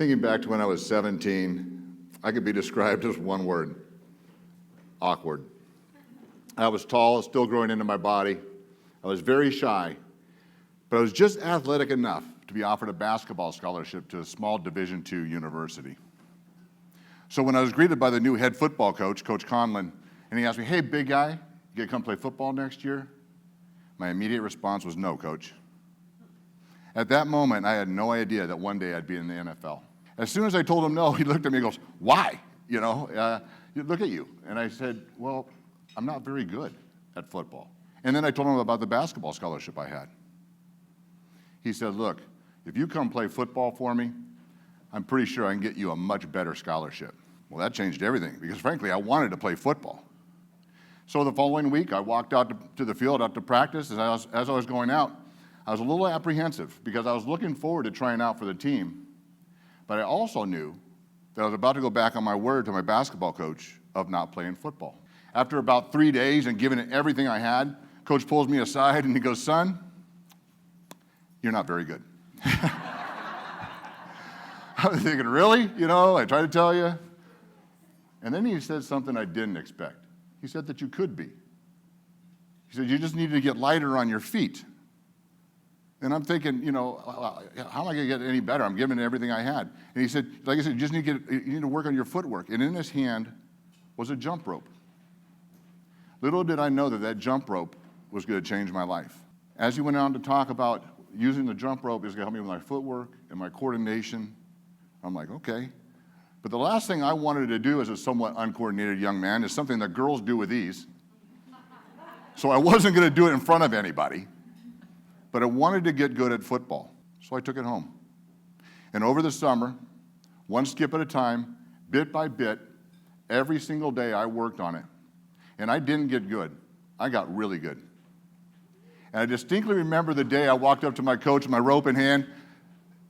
Thinking back to when I was 17, I could be described as one word: awkward. I was tall, still growing into my body. I was very shy, but I was just athletic enough to be offered a basketball scholarship to a small Division II university. So when I was greeted by the new head football coach, Coach Conlon, and he asked me, "Hey, big guy, you gonna come play football next year?" My immediate response was, "No, coach." At that moment, I had no idea that one day I'd be in the NFL. As soon as I told him no, he looked at me and goes, "Why? Look at you." And I said, "Well, I'm not very good at football." And then I told him about the basketball scholarship I had. He said, "Look, if you come play football for me, I'm pretty sure I can get you a much better scholarship." Well, that changed everything because, frankly, I wanted to play football. So the following week, I walked out to the field, out to practice. As I was going out, I was a little apprehensive because I was looking forward to trying out for the team. But I also knew that I was about to go back on my word to my basketball coach of not playing football. After about 3 days and giving it everything I had, Coach pulls me aside and he goes, "Son, you're not very good." I was thinking, really? I tried to tell you. And then he said something I didn't expect. He said that you could be. He said, "You just need to get lighter on your feet." And I'm thinking, how am I going to get any better? I'm giving it everything I had. And he said, like I said, you need to work on your footwork. And in his hand was a jump rope. Little did I know that jump rope was going to change my life. As he went on to talk about using the jump rope is going to help me with my footwork and my coordination, I'm like, okay. But the last thing I wanted to do as a somewhat uncoordinated young man is something that girls do with ease. So I wasn't going to do it in front of anybody. But I wanted to get good at football, so I took it home. And over the summer, one skip at a time, bit by bit, every single day I worked on it. And I didn't get good. I got really good. And I distinctly remember the day I walked up to my coach with my rope in hand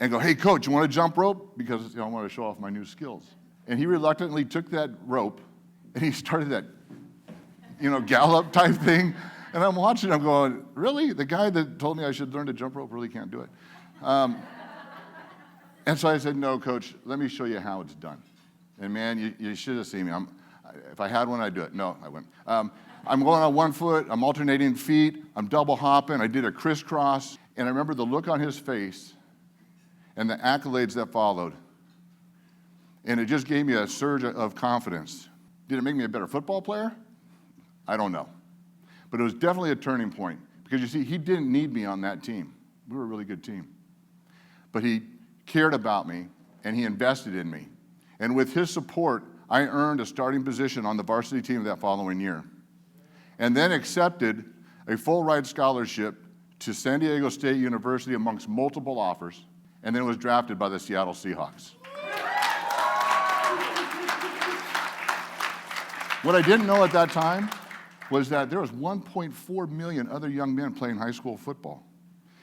and go, "Hey, coach, you want to jump rope?" Because I wanted to show off my new skills. And he reluctantly took that rope and he started that, gallop type thing. And I'm watching, I'm going, really? The guy that told me I should learn to jump rope really can't do it. And so I said, "No, coach, let me show you how it's done." And man, you should have seen me. If I had one, I'd do it. No, I wouldn't. I'm going on one foot, I'm alternating feet, I'm double hopping, I did a crisscross, and I remember the look on his face and the accolades that followed. And it just gave me a surge of confidence. Did it make me a better football player? I don't know. But it was definitely a turning point because, you see, he didn't need me on that team. We were a really good team. But he cared about me, and he invested in me. And with his support, I earned a starting position on the varsity team that following year. And then accepted a full-ride scholarship to San Diego State University amongst multiple offers, and then was drafted by the Seattle Seahawks. What I didn't know at that time was that there was 1.4 million other young men playing high school football,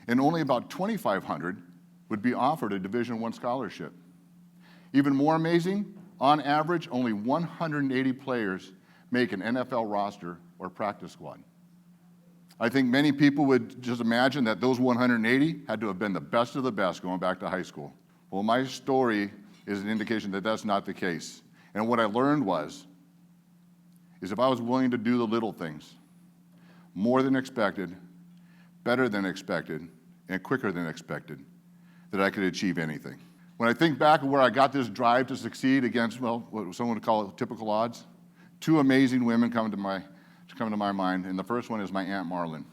and only about 2,500 would be offered a Division I scholarship. Even more amazing, on average, only 180 players make an NFL roster or practice squad. I think many people would just imagine that those 180 had to have been the best of the best going back to high school. Well, my story is an indication that that's not the case. And what I learned is if I was willing to do the little things, more than expected, better than expected, and quicker than expected, that I could achieve anything. When I think back of where I got this drive to succeed against, what someone would call typical odds, two amazing women come to my mind, and the first one is my Aunt Marlin.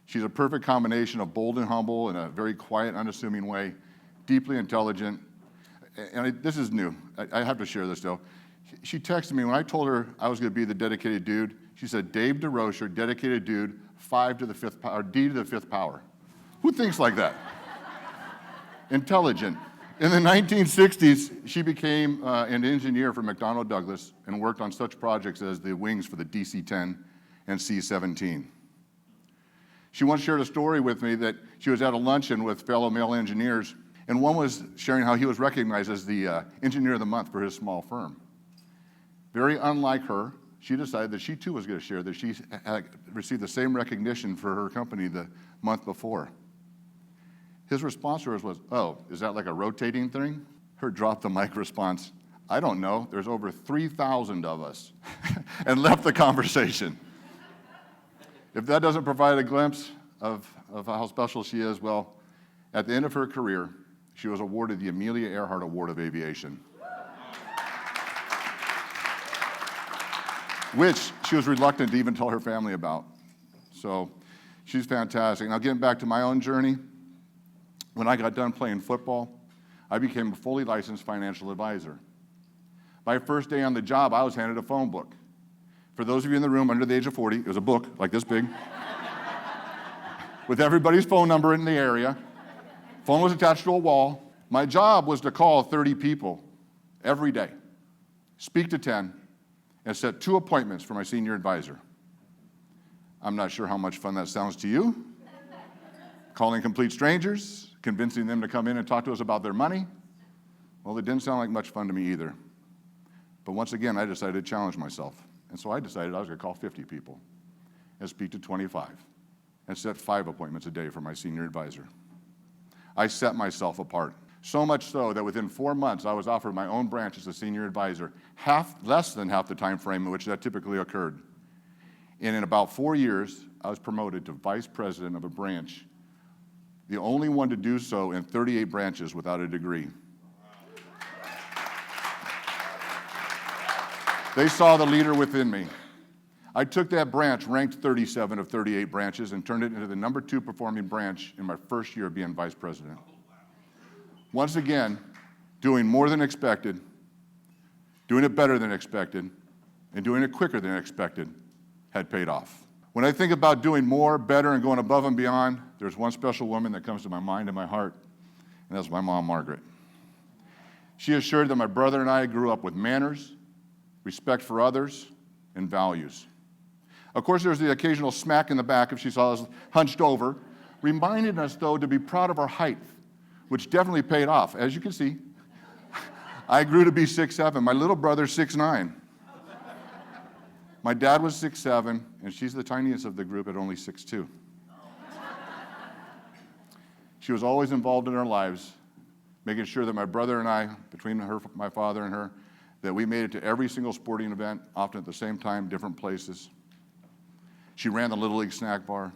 She's a perfect combination of bold and humble in a very quiet, unassuming way, deeply intelligent, and this is new. I have to share this, though. She texted me when I told her I was going to be the dedicated dude. She said, "Dave DesRochers, dedicated dude, 5 to the 5th power, D to the 5th power." Who thinks like that? Intelligent. In the 1960s, she became an engineer for McDonnell Douglas and worked on such projects as the wings for the DC-10 and C-17. She once shared a story with me that she was at a luncheon with fellow male engineers, and one was sharing how he was recognized as the engineer of the month for his small firm. Very unlike her, she decided that she too was going to share that she had received the same recognition for her company the month before. His response to her was, "Oh, is that like a rotating thing?" Her drop the mic response, I don't know, there's over 3,000 of us, and left the conversation. If that doesn't provide a glimpse of how special she is, well, at the end of her career, she was awarded the Amelia Earhart Award of Aviation, which she was reluctant to even tell her family about. So she's fantastic. Now, getting back to my own journey, when I got done playing football, I became a fully licensed financial advisor. My first day on the job, I was handed a phone book. For those of you in the room under the age of 40, it was a book like this big, with everybody's phone number in the area. Phone was attached to a wall. My job was to call 30 people every day, speak to 10, and set 2 appointments for my senior advisor. I'm not sure how much fun that sounds to you. Calling complete strangers, convincing them to come in and talk to us about their money. Well, it didn't sound like much fun to me either. But once again, I decided to challenge myself. And so I decided I was going to call 50 people and speak to 25 and set 5 appointments a day for my senior advisor. I set myself apart. So much so that within 4 months, I was offered my own branch as a senior advisor, less than half the time frame in which that typically occurred. And in about 4 years, I was promoted to vice president of a branch, the only one to do so in 38 branches without a degree. They saw the leader within me. I took that branch, ranked 37 of 38 branches, and turned it into the #2 performing branch in my first year of being vice president. Once again, doing more than expected, doing it better than expected, and doing it quicker than expected had paid off. When I think about doing more, better, and going above and beyond, there's one special woman that comes to my mind and my heart, and that's my mom, Margaret. She assured that my brother and I grew up with manners, respect for others, and values. Of course, there was the occasional smack in the back if she saw us hunched over, reminding us, though, to be proud of our height, which definitely paid off. As you can see, I grew to be 6'7". My little brother's 6'9". My dad was 6'7", and she's the tiniest of the group at only 6'2". She was always involved in our lives, making sure that my brother and I, between her, my father and her, that we made it to every single sporting event, often at the same time, different places. She ran the Little League snack bar.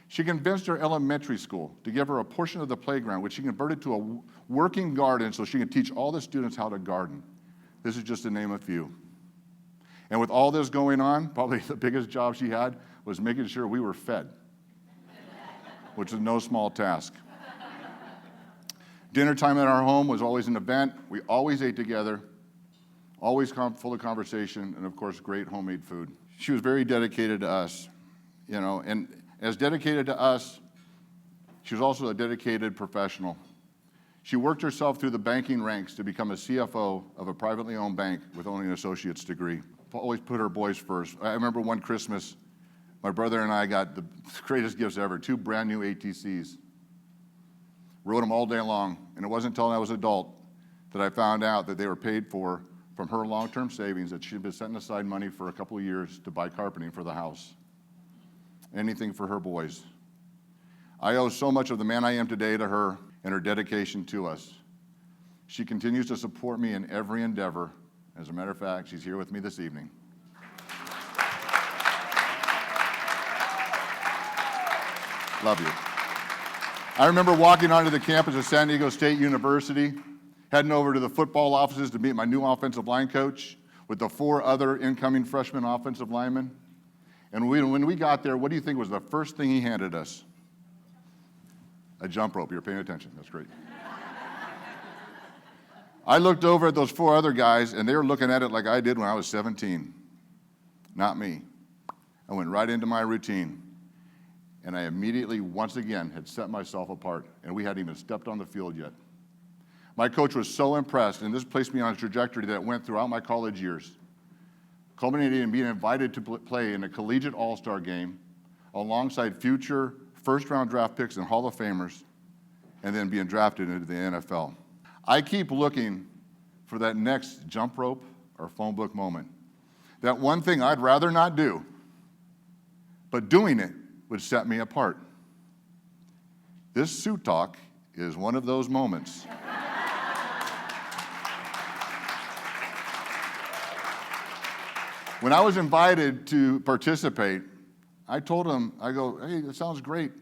She convinced her elementary school to give her a portion of the playground, which she converted to a working garden so she could teach all the students how to garden. This is just to name a few. And with all this going on, probably the biggest job she had was making sure we were fed, which is no small task. Dinner time at our home was always an event. We always ate together, always full of conversation, and of course, great homemade food. She was very dedicated to us, and as dedicated to us, she was also a dedicated professional. She worked herself through the banking ranks to become a CFO of a privately owned bank with only an associate's degree. Always put her boys first. I remember one Christmas, my brother and I got the greatest gifts ever, 2 brand new ATCs. Rode them all day long, and it wasn't until I was an adult that I found out that they were paid for from her long-term savings, that she'd been setting aside money for a couple of years to buy carpeting for the house. Anything for her boys. I owe so much of the man I am today to her and her dedication to us. She continues to support me in every endeavor. As a matter of fact, she's here with me this evening. Love you. I remember walking onto the campus of San Diego State University, heading over to the football offices to meet my new offensive line coach with the 4 other incoming freshman offensive linemen. And when we got there, what do you think was the first thing he handed us? A jump rope. You're paying attention. That's great. I looked over at those 4 other guys, and they were looking at it like I did when I was 17. Not me. I went right into my routine, and I immediately, once again, had set myself apart, and we hadn't even stepped on the field yet. My coach was so impressed, and this placed me on a trajectory that went throughout my college years, culminating in being invited to play in a collegiate all-star game alongside future first-round draft picks and Hall of Famers, and then being drafted into the NFL. I keep looking for that next jump rope or phone book moment. That one thing I'd rather not do, but doing it would set me apart. This suit talk is one of those moments. When I was invited to participate, I told him, I go, hey, that sounds great,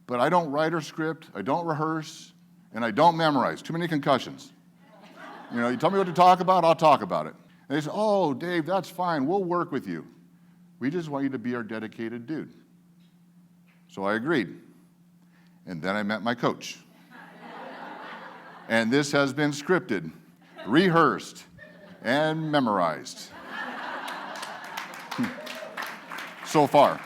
but I don't write or script, I don't rehearse, and I don't memorize. Too many concussions. You know, you tell me what to talk about, I'll talk about it. And they said, oh, Dave, that's fine, we'll work with you. We just want you to be our dedicated dude. So I agreed. And then I met my coach. And this has been scripted, rehearsed, and memorized. So far.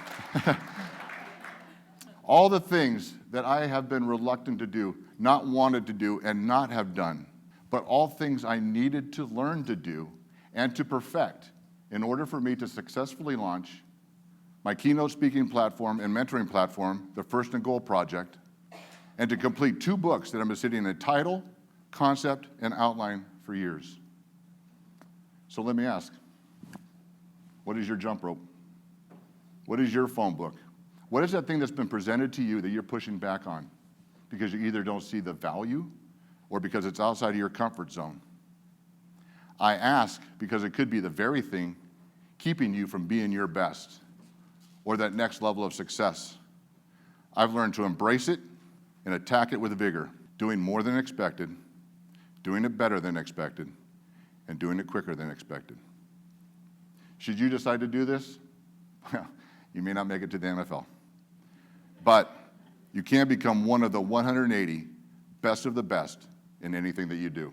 All the things that I have been reluctant to do, not wanted to do, and not have done, but all things I needed to learn to do and to perfect in order for me to successfully launch my keynote speaking platform and mentoring platform, the First and Goal Project, and to complete 2 books that have been sitting in a title, concept, and outline for years. So let me ask, what is your jump rope? What is your phone book? What is that thing that's been presented to you that you're pushing back on because you either don't see the value or because it's outside of your comfort zone? I ask because it could be the very thing keeping you from being your best or that next level of success. I've learned to embrace it and attack it with vigor, doing more than expected, doing it better than expected, and doing it quicker than expected. Should you decide to do this? Well, you may not make it to the NFL. But you can become one of the 180 best of the best in anything that you do.